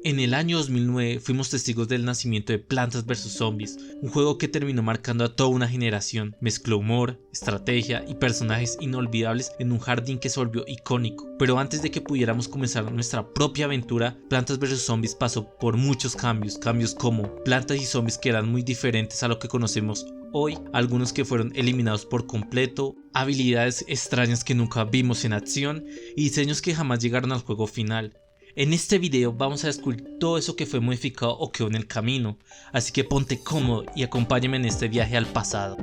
En el año 2009 fuimos testigos del nacimiento de Plantas vs Zombies, un juego que terminó marcando a toda una generación. Mezcló humor, estrategia y personajes inolvidables en un jardín que se volvió icónico. Pero antes de que pudiéramos comenzar nuestra propia aventura, Plantas vs Zombies pasó por muchos cambios como plantas y zombies que eran muy diferentes a lo que conocemos hoy, algunos que fueron eliminados por completo, habilidades extrañas que nunca vimos en acción y diseños que jamás llegaron al juego final. En este video vamos a descubrir todo eso que fue modificado o quedó en el camino, así que ponte cómodo y acompáñame en este viaje al pasado.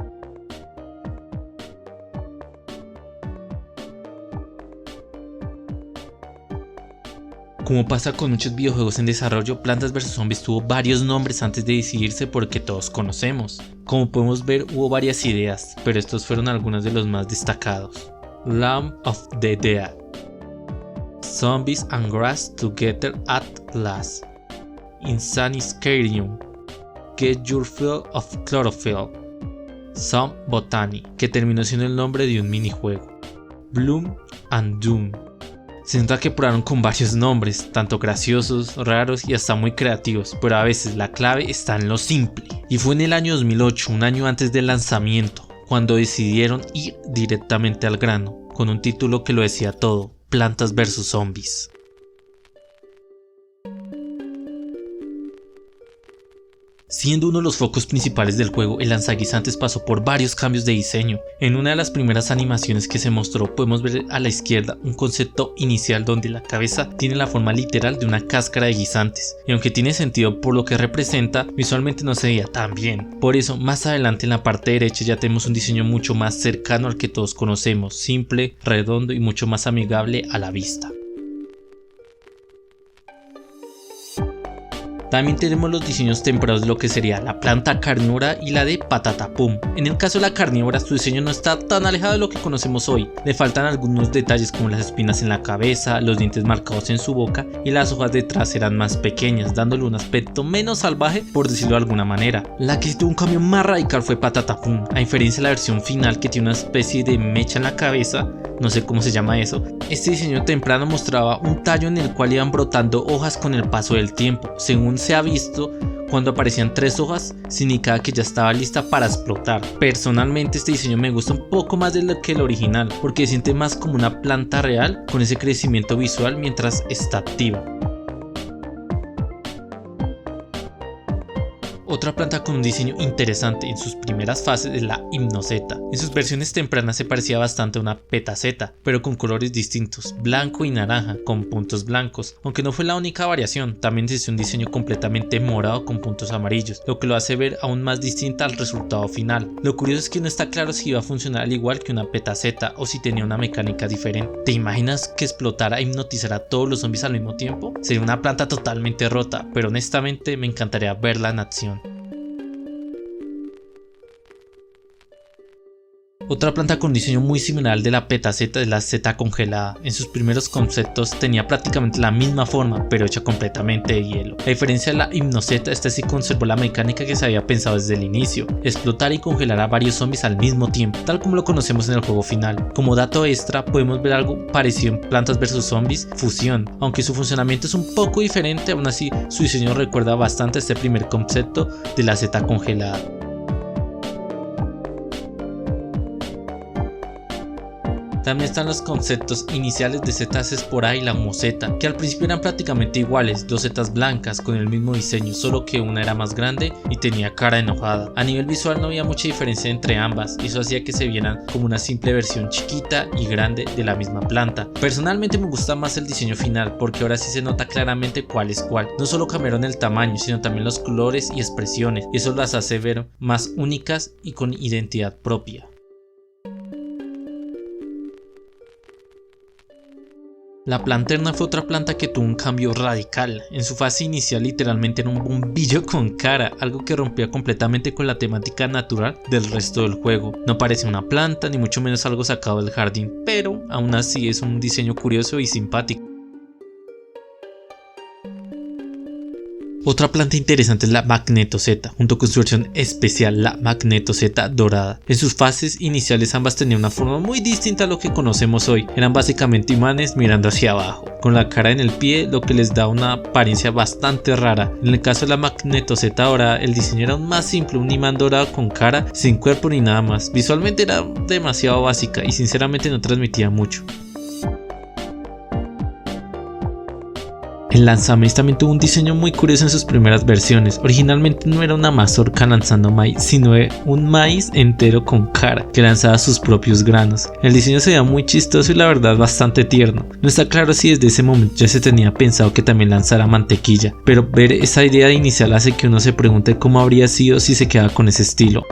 Como pasa con muchos videojuegos en desarrollo, Plantas vs Zombies tuvo varios nombres antes de decidirse por el que todos conocemos. Como podemos ver, hubo varias ideas, pero estos fueron algunos de los más destacados. Lamb of the Dead, Zombies and Grass Together at Last, Insaniscarium, Get Your Fill of Chlorophyll, Some Botany, que terminó siendo el nombre de un minijuego, Bloom and Doom. Se nota que probaron con varios nombres, tanto graciosos, raros y hasta muy creativos, pero a veces la clave está en lo simple. Y fue en el año 2008, un año antes del lanzamiento, cuando decidieron ir directamente al grano, con un título que lo decía todo: Plantas vs Zombies. Siendo uno de los focos principales del juego, el lanzaguisantes pasó por varios cambios de diseño. En una de las primeras animaciones que se mostró podemos ver a la izquierda un concepto inicial donde la cabeza tiene la forma literal de una cáscara de guisantes, y aunque tiene sentido por lo que representa, visualmente no se veía tan bien. Por eso más adelante en la parte derecha ya tenemos un diseño mucho más cercano al que todos conocemos, simple, redondo y mucho más amigable a la vista. También tenemos los diseños tempranos de lo que sería la planta carnívora y la de Patatapum. En el caso de la carnívora, su diseño no está tan alejado de lo que conocemos hoy. Le faltan algunos detalles como las espinas en la cabeza, los dientes marcados en su boca y las hojas detrás eran más pequeñas, dándole un aspecto menos salvaje, por decirlo de alguna manera. La que sí tuvo un cambio más radical fue Patatapum, a diferencia de la versión final que tiene una especie de mecha en la cabeza. No sé cómo se llama eso. Este diseño temprano mostraba un tallo en el cual iban brotando hojas con el paso del tiempo. Según se ha visto, cuando aparecían 3 hojas, significaba que ya estaba lista para explotar. Personalmente este diseño me gusta un poco más de lo que el original, porque se siente más como una planta real con ese crecimiento visual mientras está activa. Otra planta con un diseño interesante en sus primeras fases es la Hypnozeta. En sus versiones tempranas se parecía bastante a una petaceta, pero con colores distintos, blanco y naranja, con puntos blancos. Aunque no fue la única variación, también existe un diseño completamente morado con puntos amarillos, lo que lo hace ver aún más distinta al resultado final. Lo curioso es que no está claro si iba a funcionar al igual que una petaceta o si tenía una mecánica diferente. ¿Te imaginas que explotara e hipnotizara a todos los zombies al mismo tiempo? Sería una planta totalmente rota, pero honestamente me encantaría verla en acción. Otra planta con un diseño muy similar al de la petaceta es la seta congelada. En sus primeros conceptos tenía prácticamente la misma forma, pero hecha completamente de hielo. A diferencia de la Hypnozeta, esta sí conservó la mecánica que se había pensado desde el inicio: explotar y congelar a varios zombies al mismo tiempo, tal como lo conocemos en el juego final. Como dato extra, podemos ver algo parecido en Plantas vs Zombies Fusión. Aunque su funcionamiento es un poco diferente, aún así su diseño recuerda bastante a este primer concepto de la seta congelada. También están los conceptos iniciales de setas Espora y la Homoceta, que al principio eran prácticamente iguales, 2 setas blancas con el mismo diseño, solo que una era más grande y tenía cara enojada. A nivel visual no había mucha diferencia entre ambas, y eso hacía que se vieran como una simple versión chiquita y grande de la misma planta. Personalmente me gusta más el diseño final, porque ahora sí se nota claramente cuál es cuál. No solo cambiaron el tamaño, sino también los colores y expresiones, y eso las hace ver más únicas y con identidad propia. La Planterna fue otra planta que tuvo un cambio radical. En su fase inicial literalmente era un bombillo con cara, algo que rompía completamente con la temática natural del resto del juego. No parece una planta ni mucho menos algo sacado del jardín, pero aún así es un diseño curioso y simpático. Otra planta interesante es la Magneto-Z, junto con su versión especial, la Magneto-Z dorada. En sus fases iniciales ambas tenían una forma muy distinta a lo que conocemos hoy, eran básicamente imanes mirando hacia abajo, con la cara en el pie, lo que les da una apariencia bastante rara. En el caso de la Magneto-Z dorada, el diseño era aún más simple, un imán dorado con cara, sin cuerpo ni nada más. Visualmente era demasiado básica y sinceramente no transmitía mucho. El lanzamaíz también tuvo un diseño muy curioso en sus primeras versiones. Originalmente no era una mazorca lanzando maíz, sino un maíz entero con cara que lanzaba sus propios granos. El diseño se veía muy chistoso y la verdad bastante tierno. No está claro si desde ese momento ya se tenía pensado que también lanzara mantequilla, pero ver esa idea inicial hace que uno se pregunte cómo habría sido si se quedaba con ese estilo.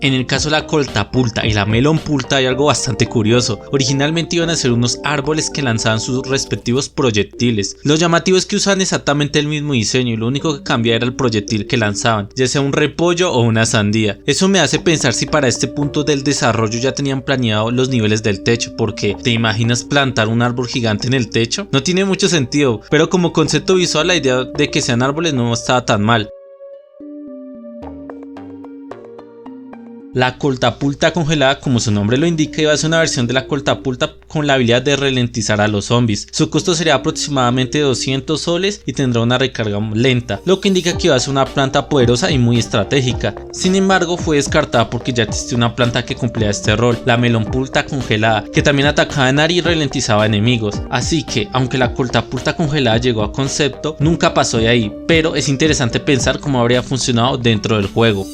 En el caso de la coltapulta y la melonpulta hay algo bastante curioso. Originalmente iban a ser unos árboles que lanzaban sus respectivos proyectiles. Lo llamativo es que usaban exactamente el mismo diseño y lo único que cambiaba era el proyectil que lanzaban, ya sea un repollo o una sandía. Eso me hace pensar si para este punto del desarrollo ya tenían planeado los niveles del techo, porque ¿te imaginas plantar un árbol gigante en el techo? No tiene mucho sentido, pero como concepto visual la idea de que sean árboles no estaba tan mal. La coltapulta congelada, como su nombre lo indica, iba a ser una versión de la coltapulta con la habilidad de ralentizar a los zombies. Su costo sería aproximadamente 200 soles y tendrá una recarga lenta, lo que indica que iba a ser una planta poderosa y muy estratégica. Sin embargo, fue descartada porque ya existía una planta que cumplía este rol, la melonpulta congelada, que también atacaba en área y ralentizaba enemigos. Así que, aunque la coltapulta congelada llegó a concepto, nunca pasó de ahí, pero es interesante pensar cómo habría funcionado dentro del juego.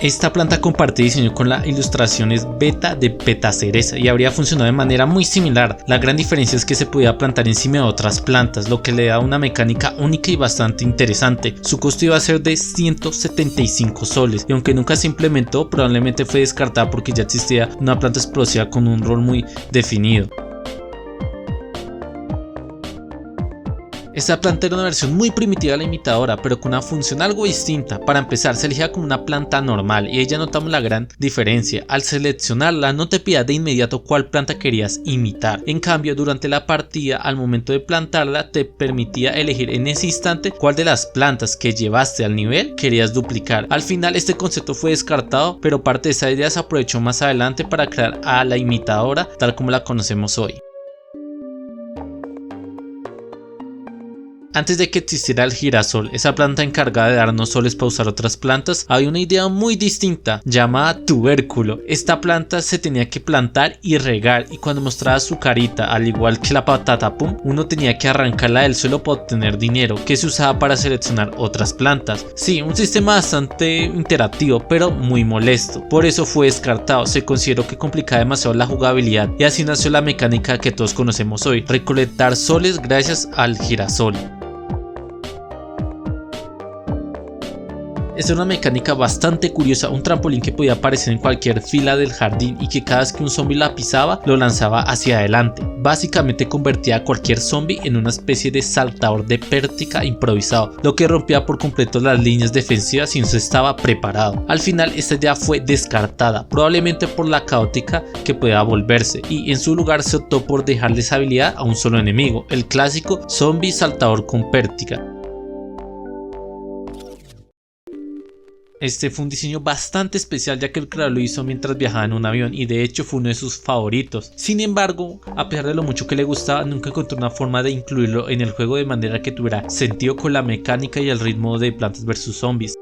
Esta planta comparte diseño con las ilustraciones beta de petacereza y habría funcionado de manera muy similar. La gran diferencia es que se podía plantar encima de otras plantas, lo que le da una mecánica única y bastante interesante. Su costo iba a ser de 175 soles y aunque nunca se implementó, probablemente fue descartada porque ya existía una planta explosiva con un rol muy definido. Esta planta era una versión muy primitiva de la imitadora, pero con una función algo distinta. Para empezar, se elegía como una planta normal y ahí ya notamos la gran diferencia. Al seleccionarla no te pedía de inmediato cuál planta querías imitar. En cambio, durante la partida, al momento de plantarla, te permitía elegir en ese instante cuál de las plantas que llevaste al nivel querías duplicar. Al final este concepto fue descartado, pero parte de esa idea se aprovechó más adelante para crear a la imitadora tal como la conocemos hoy. Antes de que existiera el girasol, esa planta encargada de darnos soles para usar otras plantas, había una idea muy distinta llamada tubérculo. Esta planta se tenía que plantar y regar y cuando mostraba su carita, al igual que la patatapum, uno tenía que arrancarla del suelo para obtener dinero que se usaba para seleccionar otras plantas. Sí, un sistema bastante interactivo pero muy molesto, por eso fue descartado. Se consideró que complicaba demasiado la jugabilidad y así nació la mecánica que todos conocemos hoy, recolectar soles gracias al girasol. Esta era una mecánica bastante curiosa, un trampolín que podía aparecer en cualquier fila del jardín y que cada vez que un zombie la pisaba lo lanzaba hacia adelante. Básicamente convertía a cualquier zombie en una especie de saltador de pértiga improvisado, lo que rompía por completo las líneas defensivas si no se estaba preparado. Al final esta idea fue descartada, probablemente por la caótica que podía volverse, y en su lugar se optó por dejarle esa habilidad a un solo enemigo, el clásico zombie saltador con pértiga. Este fue un diseño bastante especial ya que el creador lo hizo mientras viajaba en un avión y de hecho fue uno de sus favoritos. Sin embargo, a pesar de lo mucho que le gustaba, nunca encontró una forma de incluirlo en el juego de manera que tuviera sentido con la mecánica y el ritmo de Plantas vs Zombies.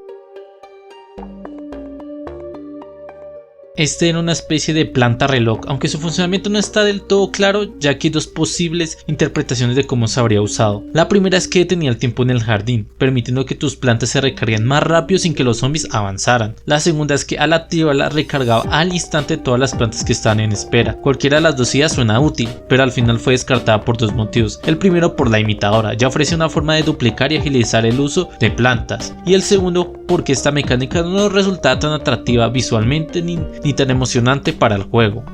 Este era una especie de planta reloj, aunque su funcionamiento no está del todo claro ya que hay dos posibles interpretaciones de cómo se habría usado. La primera es que detenía el tiempo en el jardín, permitiendo que tus plantas se recarguen más rápido sin que los zombies avanzaran. La segunda es que al activarla recargaba al instante todas las plantas que estaban en espera. Cualquiera de las dos ideas suena útil, pero al final fue descartada por dos motivos. El primero por la imitadora, ya ofrece una forma de duplicar y agilizar el uso de plantas, y el segundo porque esta mecánica no resultaba tan atractiva visualmente ni tan emocionante para el juego.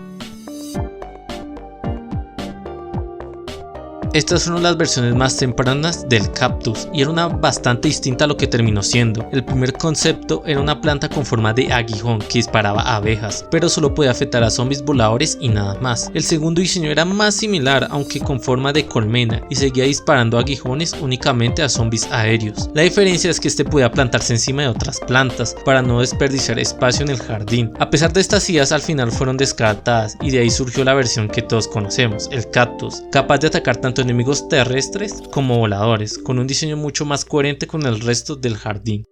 Estas fueron las versiones más tempranas del cactus y era una bastante distinta a lo que terminó siendo. El primer concepto era una planta con forma de aguijón que disparaba a abejas, pero solo podía afectar a zombies voladores y nada más. El segundo diseño era más similar, aunque con forma de colmena, y seguía disparando aguijones únicamente a zombies aéreos. La diferencia es que este podía plantarse encima de otras plantas para no desperdiciar espacio en el jardín. A pesar de estas ideas, al final fueron descartadas y de ahí surgió la versión que todos conocemos, el cactus, capaz de atacar tanto enemigos terrestres como voladores, con un diseño mucho más coherente con el resto del jardín.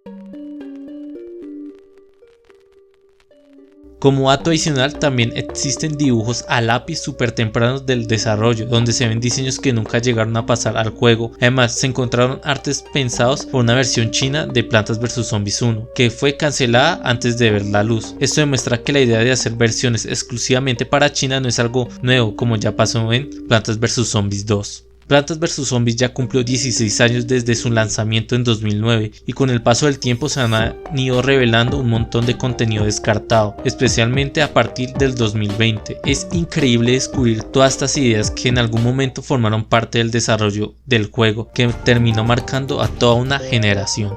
Como dato adicional, también existen dibujos a lápiz súper tempranos del desarrollo, donde se ven diseños que nunca llegaron a pasar al juego. Además, se encontraron artes pensados por una versión china de Plantas vs Zombies 1, que fue cancelada antes de ver la luz. Esto demuestra que la idea de hacer versiones exclusivamente para China no es algo nuevo, como ya pasó en Plantas vs Zombies 2. Plantas vs Zombies ya cumplió 16 años desde su lanzamiento en 2009 y con el paso del tiempo se han ido revelando un montón de contenido descartado, especialmente a partir del 2020. Es increíble descubrir todas estas ideas que en algún momento formaron parte del desarrollo del juego, que terminó marcando a toda una generación.